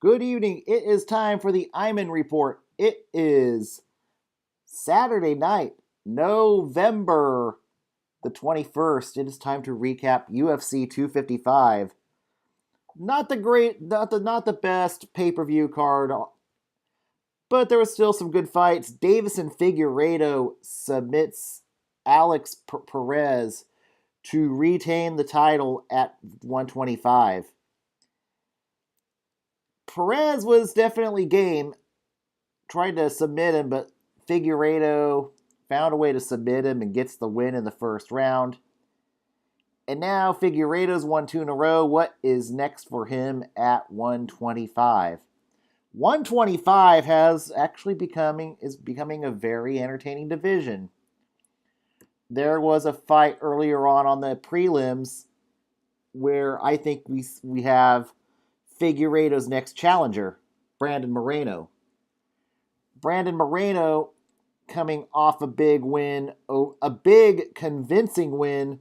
Good evening. It is time for the Iman Report. It is Saturday night, November the 21st. It is time to recap UFC 255. Not the best pay-per-view card, but there was still some good fights. Davison Figueiredo submits Alex Perez to retain the title at 125. Perez was definitely game, tried to submit him, but Figueiredo found a way to submit him and gets the win in the first round. And now Figueiredo's won two in a row. What is next for him at 125? 125 is becoming a very entertaining division. There was a fight earlier on the prelims where I think we have Figueiredo's next challenger, Brandon Moreno. Brandon Moreno coming off a big win, a big convincing win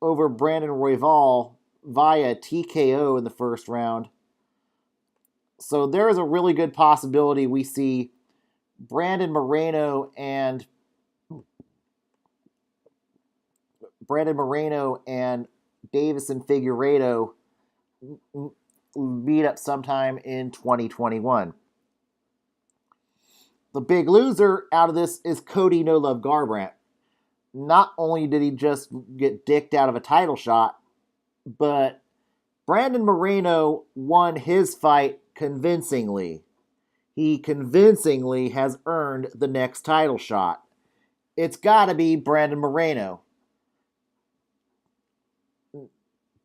over Brandon Royval via TKO in the first round. So there is a really good possibility we see Brandon Moreno and Davison Figueiredo meet up sometime in 2021. The big loser out of this is Cody No Love Garbrandt. Not only did he just get dicked out of a title shot, but Brandon Moreno won his fight convincingly. He convincingly has earned the next title shot. It's got to be Brandon Moreno.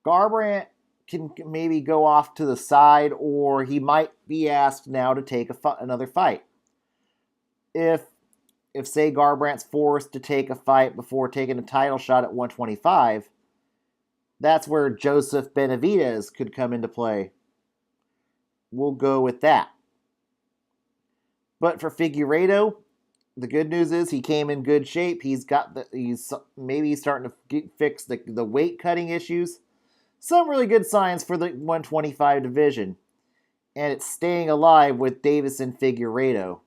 Garbrandt can maybe go off to the side, or he might be asked now to take another fight. If say Garbrandt's forced to take a fight before taking a title shot at 125, that's where Joseph Benavidez could come into play. We'll go with that. But for Figueiredo, the good news is he came in good shape. He's starting to fix the weight cutting issues. Some really good signs for the 125 division. And it's staying alive with Davison Figueiredo.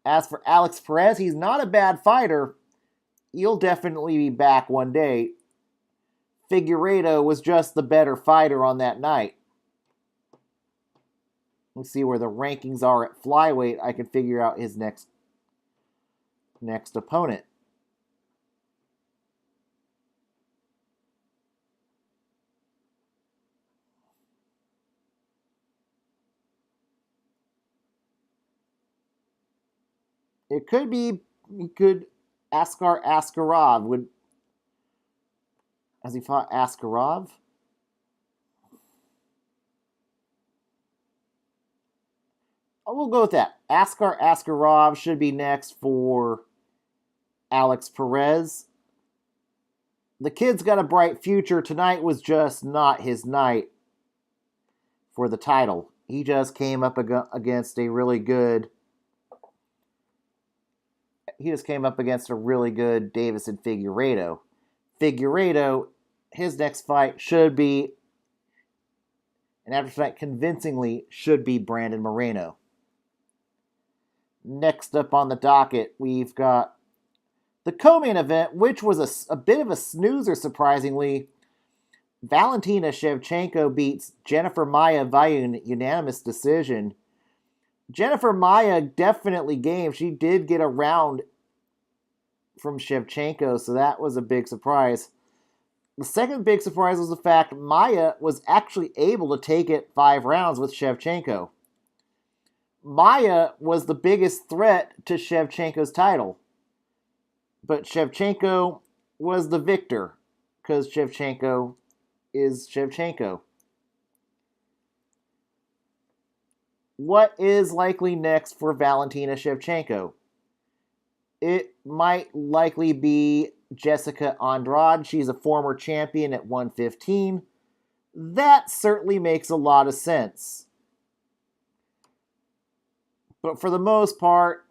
As for Alex Perez, he's not a bad fighter. He'll definitely be back one day. Figueiredo was just the better fighter on that night. Let's see where the rankings are at flyweight. I can figure out his next opponent. It could be, Askar Askarov. Has he fought Askarov? We'll go with that. Askar Askarov should be next for Alex Perez. The kid's got a bright future. Tonight was just not his night for the title. He just came up against a really good Davison Figueiredo. Figueiredo, his next fight should be, and after tonight convincingly, should be Brandon Moreno. Next up on the docket, we've got the co-main event, which was a bit of a snoozer, surprisingly. Valentina Shevchenko beats Jennifer Maia via unanimous decision. Jennifer Maia definitely game. She did get a round from Shevchenko, so that was a big surprise. The second big surprise was the fact Maia was actually able to take it 5 rounds with Shevchenko. Maia was the biggest threat to Shevchenko's title. But Shevchenko was the victor, because Shevchenko is Shevchenko. What is likely next for Valentina Shevchenko? It might likely be Jessica Andrade. She's a former champion at 115. That certainly makes a lot of sense. But for the most part,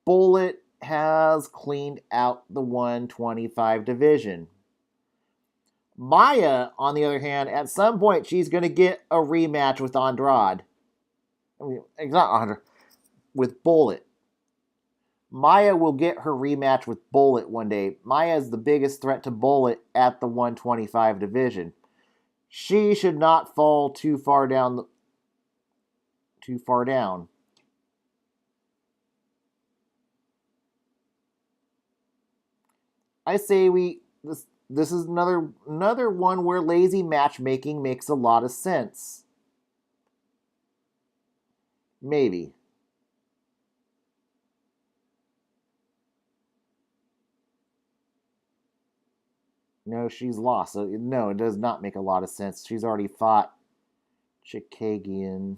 Bullet has cleaned out the 125 division. Maya, on the other hand, at some point she's going to get a rematch with Andrade. I mean, not Andrade, with Bullet. Maya will get her rematch with Bullet one day. Maya is the biggest threat to Bullet at the 125 division. She should not fall too far down. I say this is another one where lazy matchmaking makes a lot of sense. Maybe. No, she's lost. So, no, it does not make a lot of sense. She's already fought Chikagian.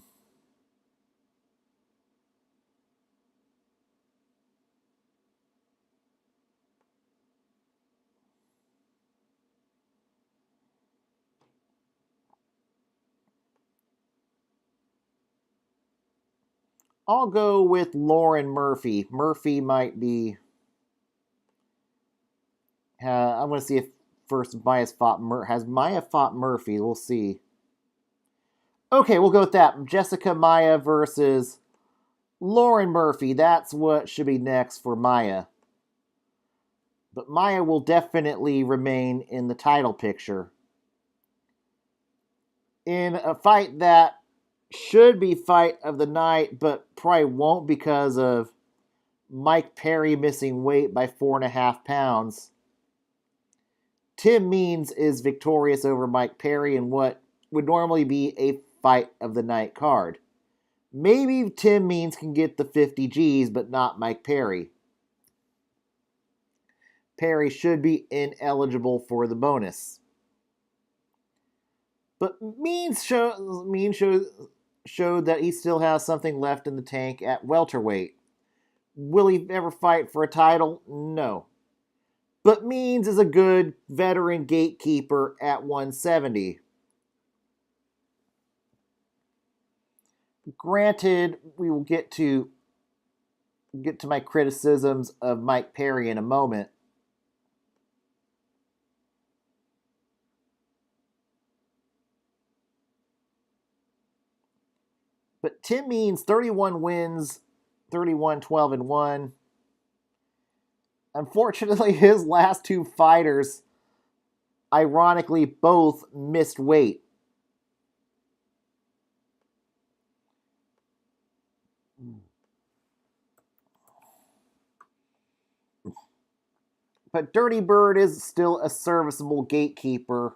I'll go with Lauren Murphy. Murphy might be. I want to see if first has Maya fought Murphy. We'll see. Okay, we'll go with that. Jessica Maya versus Lauren Murphy. That's what should be next for Maya. But Maya will definitely remain in the title picture. In a fight that should be fight of the night, but probably won't because of Mike Perry missing weight by 4.5 pounds. Tim Means is victorious over Mike Perry in what would normally be a fight of the night card. Maybe Tim Means can get the 50 Gs, but not Mike Perry. Perry should be ineligible for the bonus. But Means showed that he still has something left in the tank at welterweight. Will he ever fight for a title? No. But Means is a good veteran gatekeeper at 170. Granted, we will get to my criticisms of Mike Perry in a moment. But Tim Means, 31 wins, 31, 12, and 1. Unfortunately, his last two fighters, ironically, both missed weight. But Dirty Bird is still a serviceable gatekeeper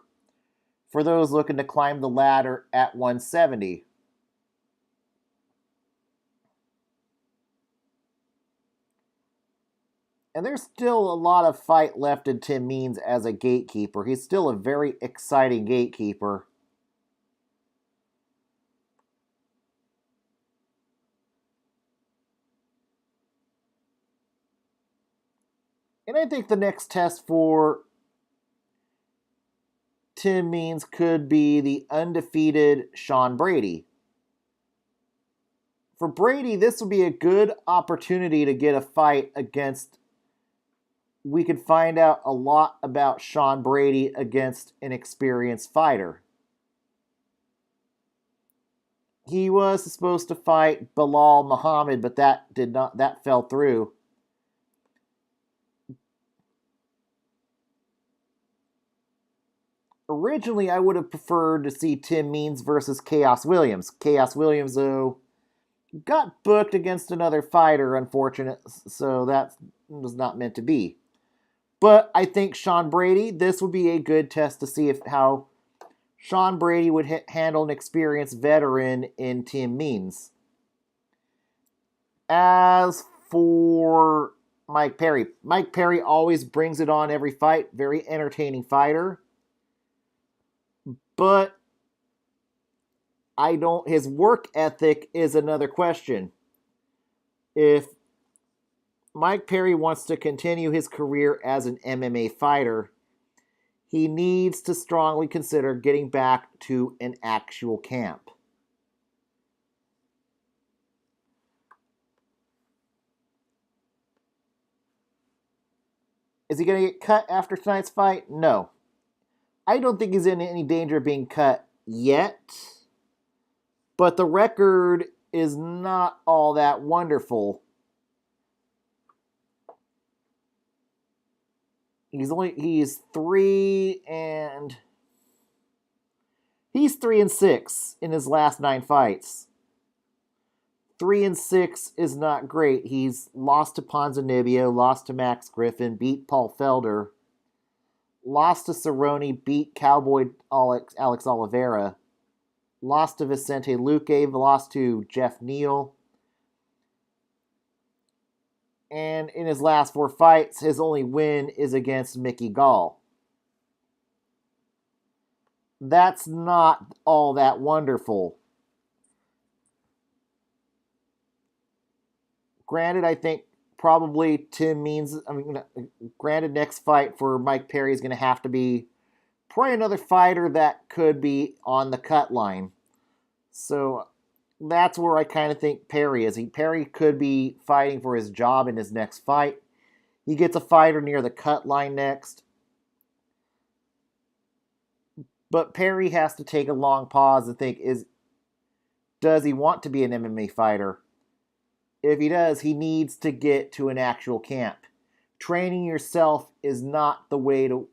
for those looking to climb the ladder at 170. And there's still a lot of fight left in Tim Means as a gatekeeper. He's still a very exciting gatekeeper. And I think the next test for Tim Means could be the undefeated Sean Brady. For Brady, this would be a good opportunity to get a fight against. We could find out a lot about Sean Brady against an experienced fighter. He was supposed to fight Bilal Muhammad, but that fell through. Originally, I would have preferred to see Tim Means versus Chaos Williams. Chaos Williams, though, got booked against another fighter, unfortunate, so that was not meant to be. But I think Sean Brady, this would be a good test to see how Sean Brady would handle an experienced veteran in Tim Means. As for Mike Perry always brings it on every fight. Very entertaining fighter. But his work ethic is another question. If Mike Perry wants to continue his career as an MMA fighter, he needs to strongly consider getting back to an actual camp. Is he going to get cut after tonight's fight? No. I don't think he's in any danger of being cut yet, but the record is not all that wonderful. He's 3-6 in his last 9 fights. 3-6 is not great. He's lost to Ponzinibbio, lost to Max Griffin, beat Paul Felder, lost to Cerrone, beat Cowboy Alex Oliveira, lost to Vicente Luque, lost to Jeff Neal. And in his last 4 fights, his only win is against Mickey Gall. That's not all that wonderful. Granted, I think probably Tim Means, granted, next fight for Mike Perry is going to have to be probably another fighter that could be on the cut line. So that's where I kind of think Perry is. Perry could be fighting for his job in his next fight. He gets a fighter near the cut line next. But Perry has to take a long pause and think, does he want to be an MMA fighter? If he does, he needs to get to an actual camp. Training yourself is not going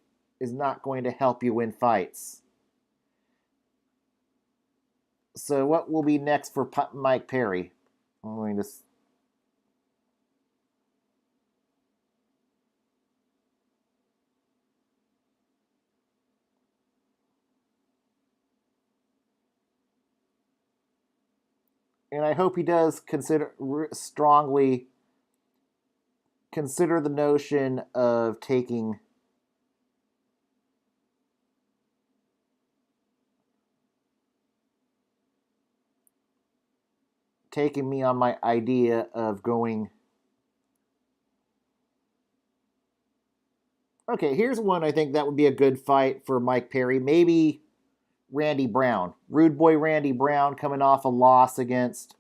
to help you win fights. So what will be next for Mike Perry? I'm going to... And I hope he does strongly consider the notion of taking me on my idea of going. Okay, here's one I think that would be a good fight for Mike Perry. Maybe Randy Brown. Rude Boy Randy Brown coming off a loss against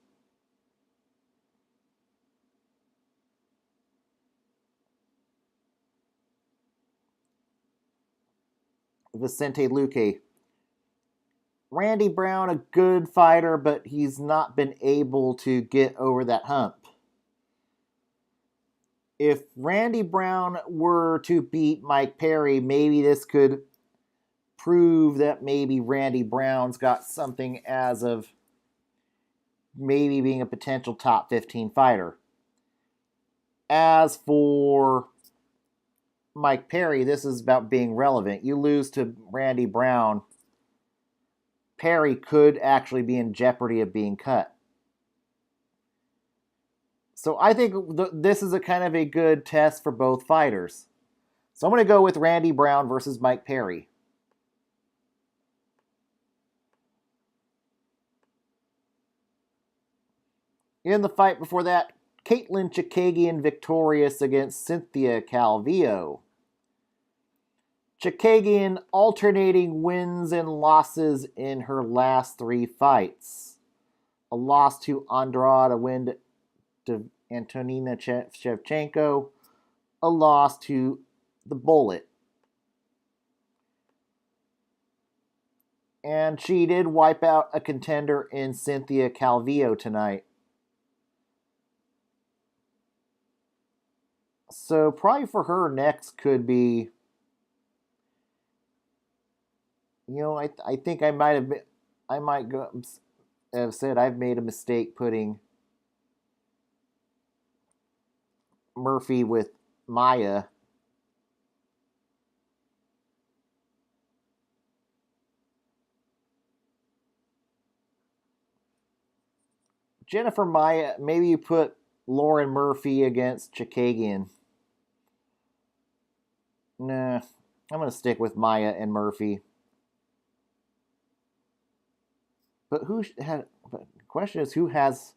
Vicente Luque. Randy Brown, a good fighter, but he's not been able to get over that hump. If Randy Brown were to beat Mike Perry, maybe this could prove that maybe Randy Brown's got something as of maybe being a potential top 15 fighter. As for Mike Perry, this is about being relevant. You lose to Randy Brown, Perry could actually be in jeopardy of being cut. So I think this is a kind of a good test for both fighters. So I'm going to go with Randy Brown versus Mike Perry. In the fight before that, Caitlin Chikagian victorious against Cynthia Calvillo. Chikagian alternating wins and losses in her last 3 fights. A loss to Andrade, a win to Antonina Shevchenko, a loss to the Bullet. And she did wipe out a contender in Cynthia Calvillo tonight. So probably for her next could be, I think I might have said I've made a mistake putting Murphy with Maya. Jennifer Maya, maybe you put Lauren Murphy against Chikagian. Nah, I'm going to stick with Maya and Murphy. But the question is, who has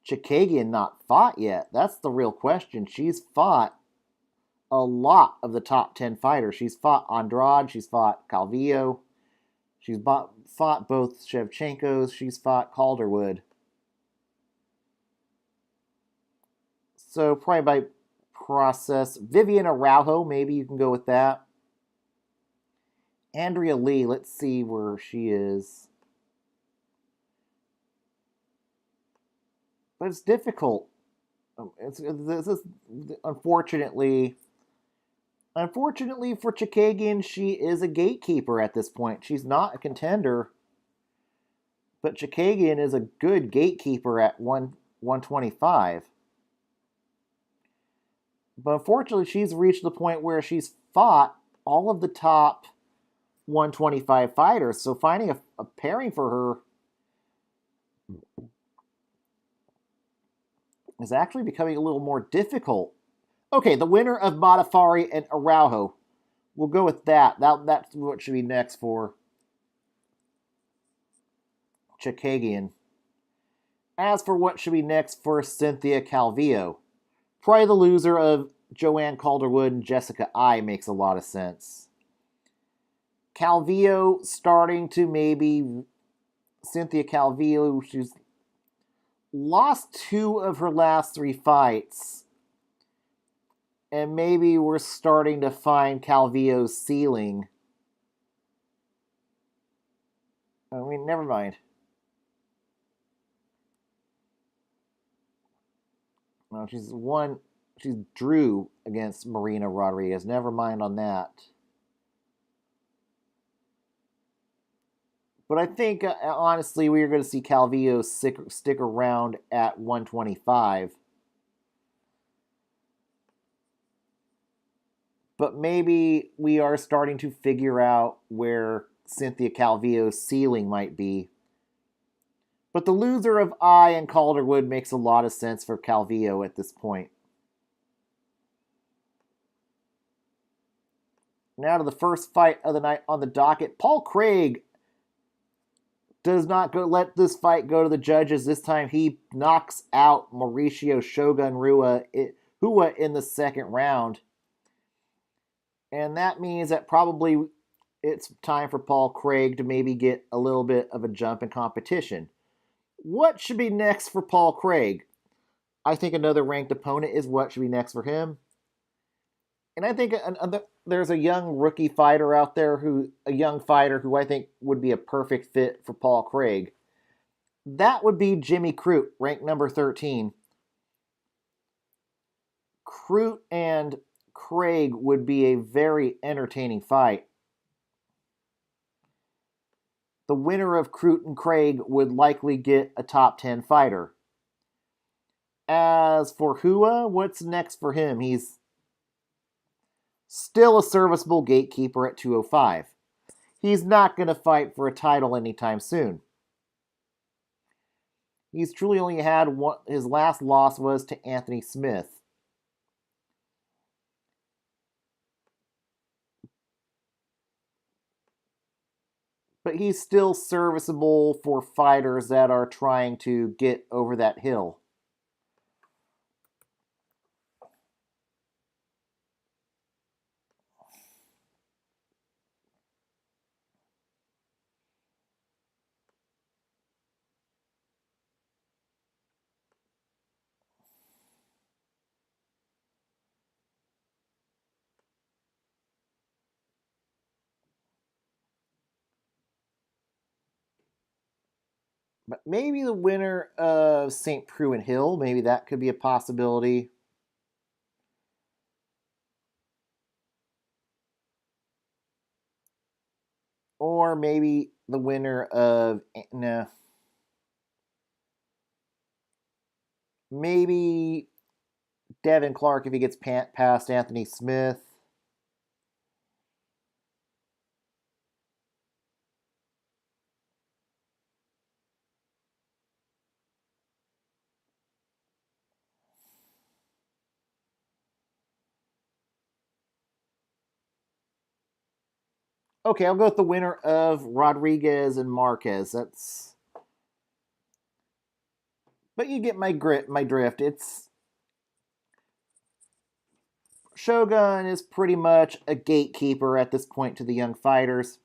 Chikagian not fought yet? That's the real question. She's fought a lot of the top 10 fighters. She's fought Andrade, she's fought Calvillo, she's fought both Shevchenkos, she's fought Calderwood. So probably by process, Vivian Araujo, maybe you can go with that. Andrea Lee, let's see where she is. But it's difficult. This is unfortunately for Chikagian, she is a gatekeeper at this point. She's not a contender, but Chikagian is a good gatekeeper at 125. But unfortunately, she's reached the point where she's fought all of the top 125 fighters. So finding a pairing for her is actually becoming a little more difficult. Okay, the winner of Modafari and Araujo. We'll go with that. That's what should be next for Chikagian. As for what should be next for Cynthia Calvillo, probably the loser of Joanne Calderwood and Jessica Ai makes a lot of sense. Calvillo starting to maybe Cynthia Calvillo, she's lost 2 of her last 3 fights. And maybe we're starting to find Calvillo's ceiling. I mean, never mind. No, she's drew against Marina Rodriguez. Never mind on that. But I think, honestly, we are going to see Calvillo stick around at 125. But maybe we are starting to figure out where Cynthia Calvillo's ceiling might be. But the loser of Ai and Calderwood makes a lot of sense for Calvillo at this point. Now to the first fight of the night on the docket. Paul Craig does not let this fight go to the judges. This time he knocks out Mauricio Shogun Rua in the second round. And that means that probably it's time for Paul Craig to maybe get a little bit of a jump in competition. What should be next for Paul Craig? I think another ranked opponent is what should be next for him. And I think there's a young rookie fighter out there who I think would be a perfect fit for Paul Craig. That would be Jimmy Crute, ranked number 13. Crute and Craig would be a very entertaining fight. The winner of Crute and Craig would likely get a top 10 fighter. As for Hua, what's next for him? He's still a serviceable gatekeeper at 205. He's not going to fight for a title anytime soon. He's truly only had one. His last loss was to Anthony Smith. But he's still serviceable for fighters that are trying to get over that hill. But maybe the winner of St. Prue and Hill, maybe that could be a possibility. Or maybe the winner of... No. Maybe Devin Clark if he gets past Anthony Smith. Okay, I'll go with the winner of Rodriguez and Marquez. That's... But you get my drift. It's... Shogun is pretty much a gatekeeper at this point to the young fighters.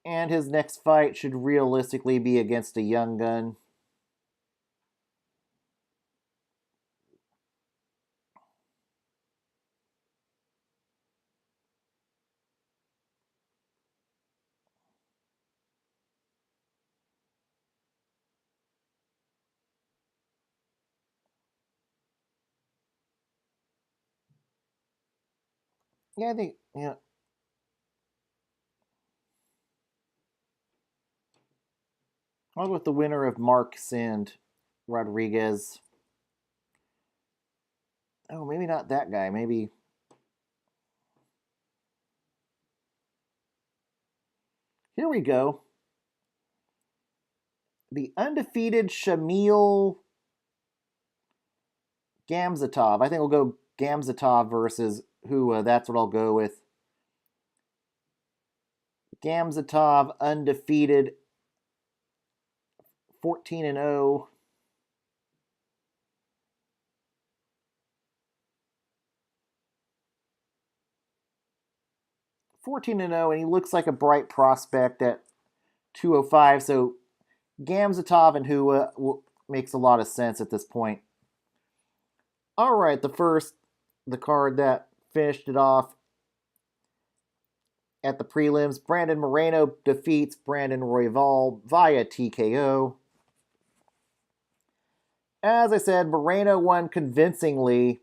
And his next fight should realistically be against a young gun. Yeah, I think, yeah. I'll go with the winner of Marks and Rodriguez. Oh, maybe not that guy. Maybe. Here we go. The undefeated Shamil Gamzatov. I think we'll go Gamzatov versus Hua. That's what I'll go with. Gamzatov undefeated 14 and 0. 14 and 0, and he looks like a bright prospect at 205. So Gamzatov and Hua makes a lot of sense at this point. All right, the card that finished it off at the prelims. Brandon Moreno defeats Brandon Royval via TKO. As I said, Moreno won convincingly.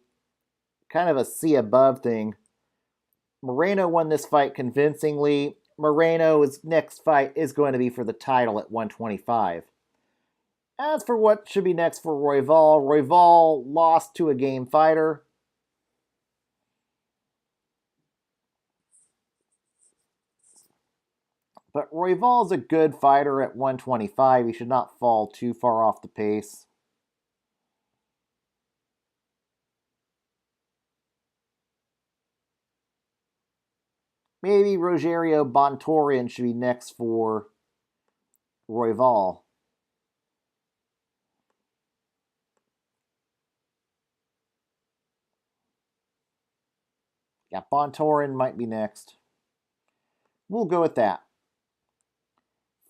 Kind of a see above thing. Moreno won this fight convincingly. Moreno's next fight is going to be for the title at 125. As for what should be next for Royval, Royval lost to a game fighter. But Royval's a good fighter at 125. He should not fall too far off the pace. Maybe Rogerio Bontorian should be next for Royval. Yeah, Bontorian might be next. We'll go with that.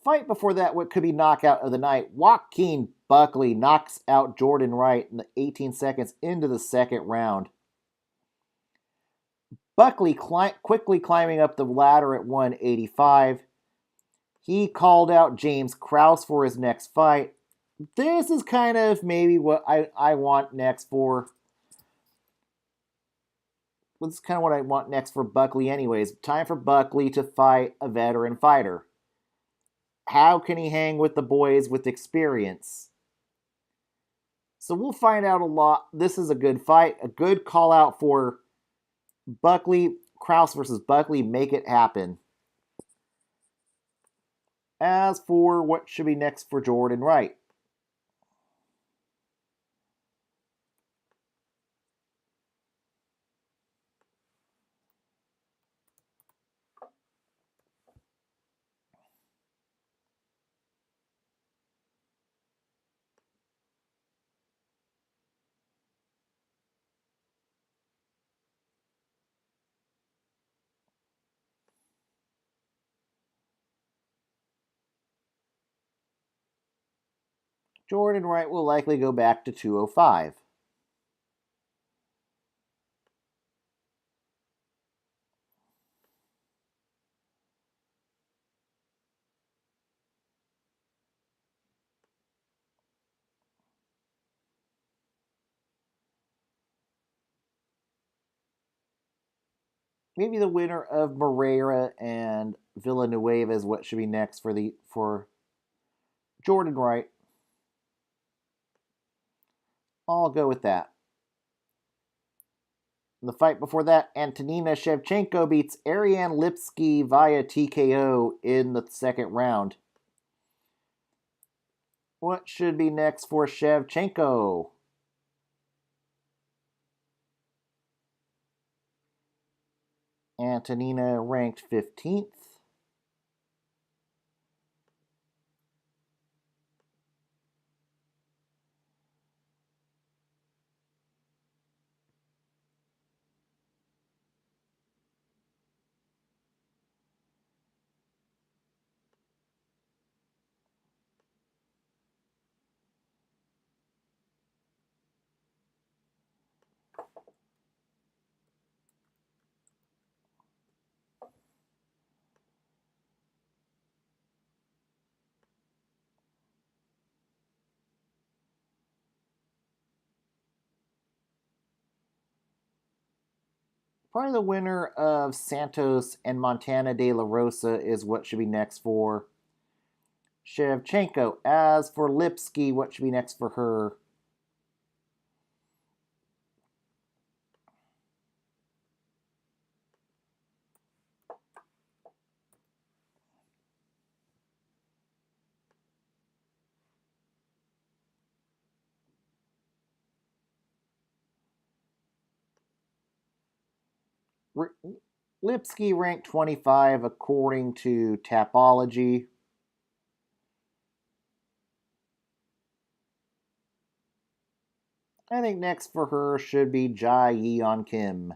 Fight before that, what could be knockout of the night. Joaquin Buckley knocks out Jordan Wright in the 18 seconds into the second round. Buckley quickly climbing up the ladder at 185. He called out James Krause for his next fight. This is kind of maybe what I want next for. This is kind of what I want next for Buckley, anyways. Time for Buckley to fight a veteran fighter. How can he hang with the boys with experience? So we'll find out a lot. This is a good fight, a good call out for Buckley. Krause versus Buckley, make it happen. As for what should be next for Jordan Wright, Jordan Wright will likely go back to 205. Maybe the winner of Moreira and Villanueva is what should be next for Jordan Wright. I'll go with that. In the fight before that, Antonina Shevchenko beats Ariane Lipsky via TKO in the second round. What should be next for Shevchenko? Antonina ranked 15th. Probably the winner of Santos and Montana de la Rosa is what should be next for Shevchenko. As for Lipski, what should be next for her? Lipski ranked 25 according to Tapology. I think next for her should be Jai Yeon Kim.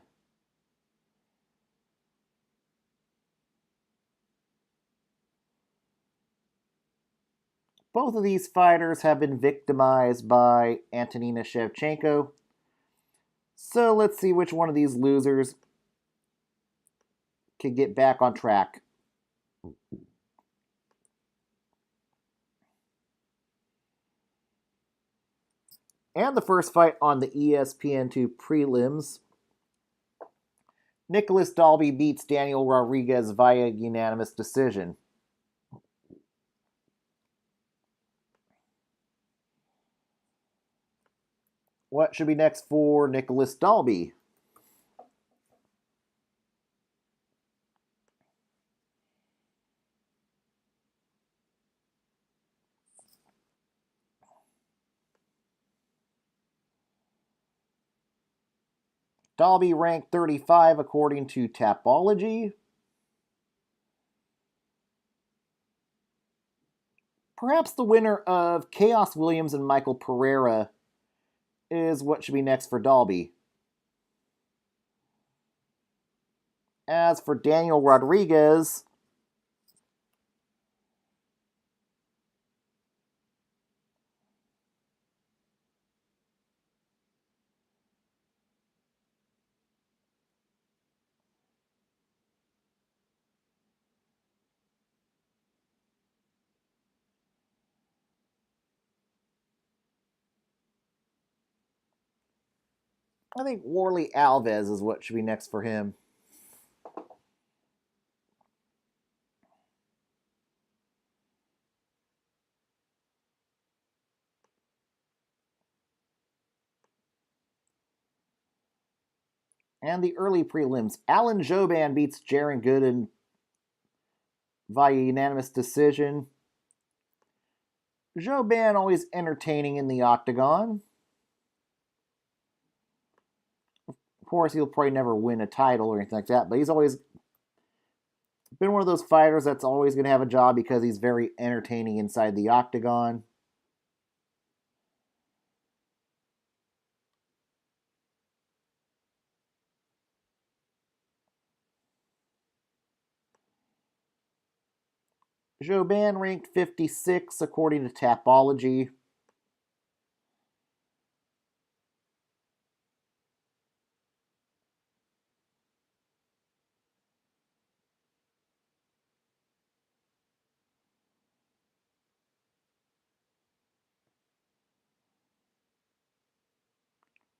Both of these fighters have been victimized by Antonina Shevchenko. So let's see which one of these losers can get back on track. And the first fight on the ESPN2 prelims. Nicholas Dalby beats Daniel Rodriguez via unanimous decision. What should be next for Nicholas Dalby? Dalby ranked 35 according to Tapology. Perhaps the winner of Chaos Williams and Michael Pereira is what should be next for Dalby. As for Daniel Rodriguez, I think Warley Alves is what should be next for him. And the early prelims. Alan Jouban beats Jaron Gooden via unanimous decision. Jouban always entertaining in the octagon. Of course, he'll probably never win a title or anything like that, but he's always been one of those fighters that's always going to have a job because he's very entertaining inside the octagon. Jouban ranked 56 according to Tapology.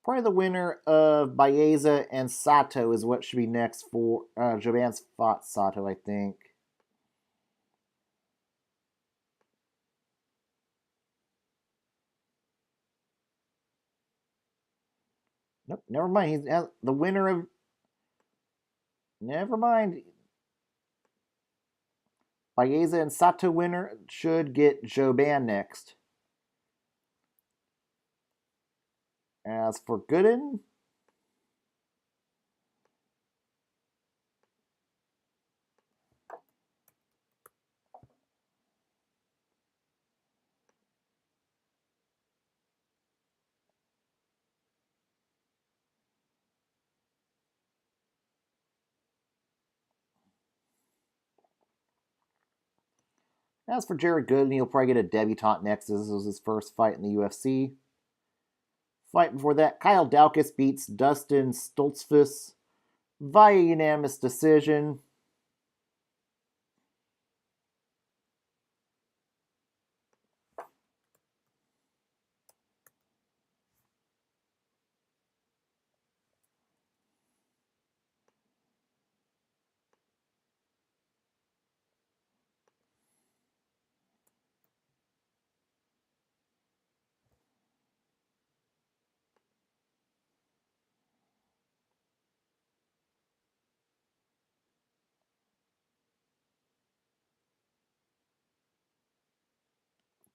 Probably the winner of Baeza and Sato is what should be next for Jouban's fought Sato, I think. Nope, never mind. He's the winner of. Never mind. Baeza and Sato winner should get Jouban next. As for Gooden, as for Jared Gooden, he'll probably get a debutante next. This was his first fight in the UFC. Fight before that, Kyle Daukaus beats Dustin Stoltzfus via unanimous decision.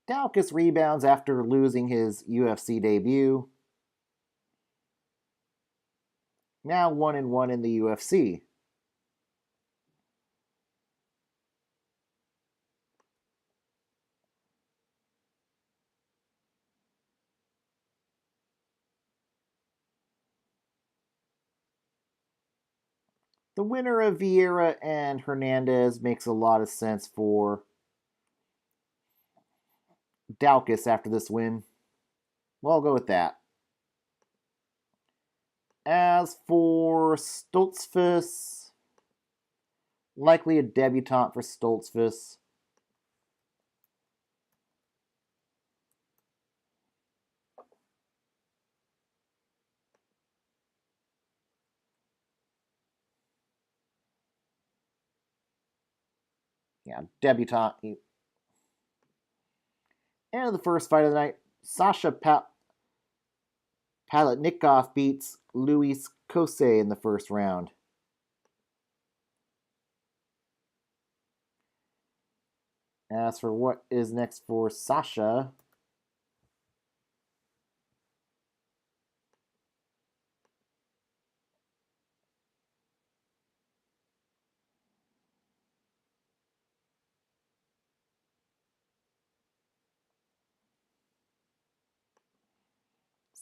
Daukaus rebounds after losing his UFC debut. Now 1-1 in the UFC. The winner of Vieira and Hernandez makes a lot of sense for Daukaus after this win. Well, I'll go with that. As for Stoltzfus, likely a debutante for Stoltzfus. Yeah, debutante. And the first fight of the night, Sasha Palatnikov beats Luis Kosei in the first round. As for what is next for Sasha,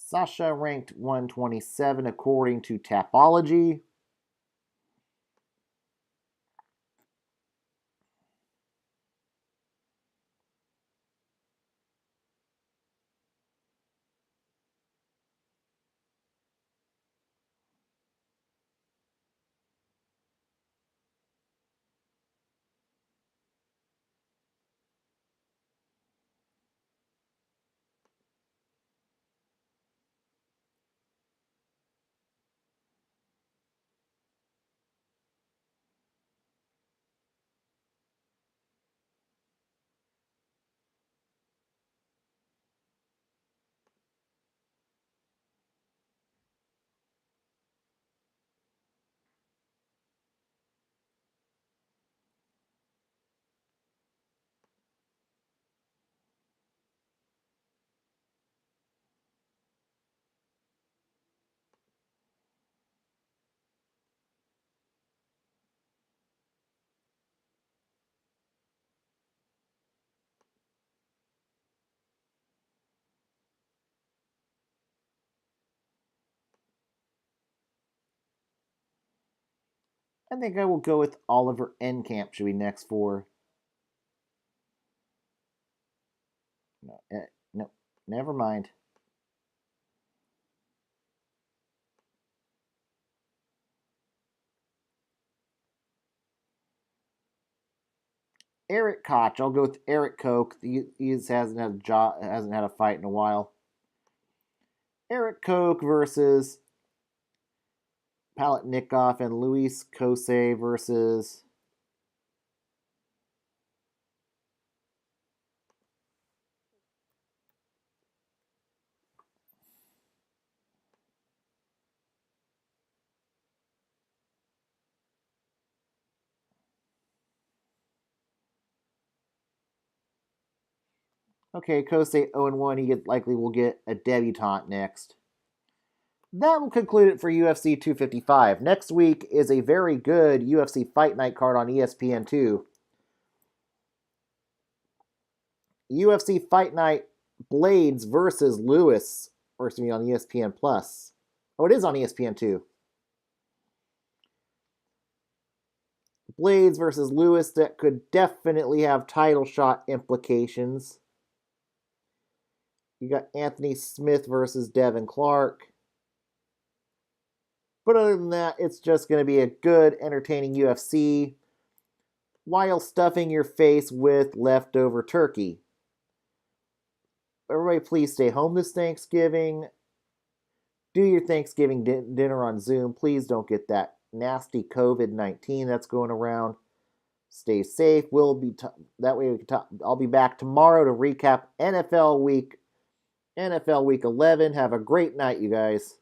Sasha ranked 127 according to Tapology. I think I will go with Oliver Enkamp should be next for. No, never mind. Eric Koch. I'll go with Eric Koch. He hasn't had a job, hasn't had a fight in a while. Eric Koch versus Palatnikov and Luis Kosei versus okay, Kosei 0-1. He likely will get a debutante next. That will conclude it for UFC 255. Next week is a very good UFC Fight Night card on ESPN2. UFC Fight Night Blades versus Lewis versus me on ESPN Plus. Oh, it is on ESPN2. Blades versus Lewis, that could definitely have title shot implications. You got Anthony Smith versus Devin Clark. But other than that, it's just going to be a good, entertaining UFC while stuffing your face with leftover turkey. Everybody, please stay home this Thanksgiving. Do your Thanksgiving dinner on Zoom. Please don't get that nasty COVID-19 that's going around. Stay safe. We'll be that way. I'll be back tomorrow to recap NFL Week 11. Have a great night, you guys.